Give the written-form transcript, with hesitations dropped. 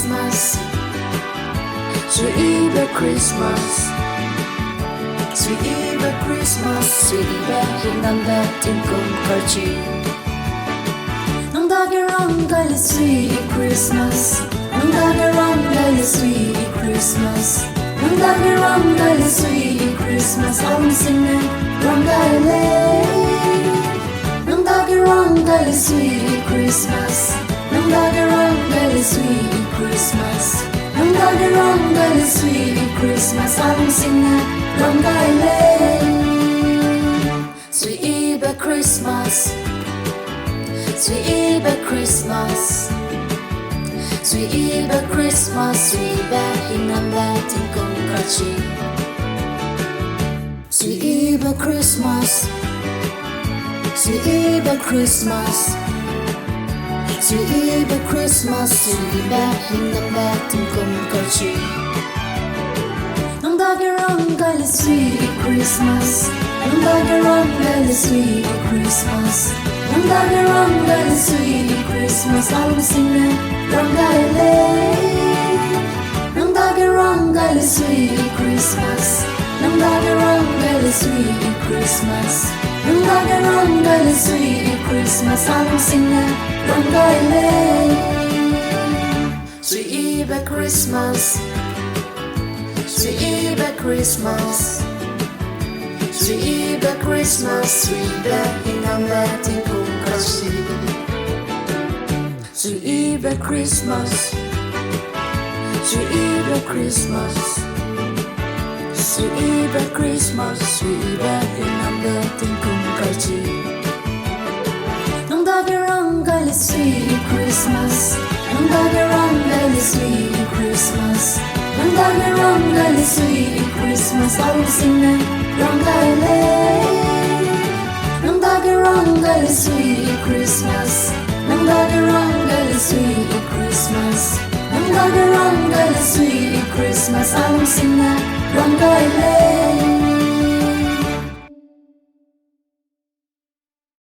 Christmas. SUIYIBE Christmas. SUIYIBE Christmas. SUIYIBE hinande tinkum karchi. Nang dagerang gaili SUIYIBE Christmas. Nang dagerang gaili SUIYIBE Christmas. Nang dagerang gaili SUIYIBE Christmas. Ang singen rang gaili. Nang dagerang gaili SUIYIBE Christmas. Nang dagerang gaili SUIYIBE Christmas. Nang dagerang gaili SUIYIBE Christmas. Ang singen rang gaili. SUIYIBE Christmas. SUIYIBE Christmas. SUIYIBE Christmas. SUIYIBE hinande tinkum karchi. SUIYIBE Christmas. SUIYIBE Christmas. SUIYIBE Christmas. SUIYIBE hinande tinkum karchi. Nang dagerang gaili SUIYIBE Christmas. Nang dagerang gaili SUIYIBE Christmas. Nang dagerang gaili SUIYIBE Christmas. Ang singen rang gaili. Nang dagerang gaili SUIYIBE Christmas. Nang dagerang gaili SUIYIBE Christmas. Nang dagerang gaili SUIYIBE Christmas. Ang singen rang gaili. SUIYIBE Christmas. SUIYIBE Christmas. SUIYIBE Christmas. SUIYIBE hinande tinkum karchi. SUIYIBE Christmas. SUIYIBE Christmas. SUIYIBE Christmas. SUIYIBE hinande tinkum karchi. Nang dagerang gaili SUIYIBE Christmas. Nang dagerang gaili SUIYIBE Christmas. Nang dagerang gaili SUIYIBE Christmas. Ang singen rang gaili. Nang dagerang gaili SUIYIBE Christmas. Nang dagerang gaili SUIYIBE Christmas. Nang dagerang gaili SUIYIBE Christmas. Ang singen rang gaili.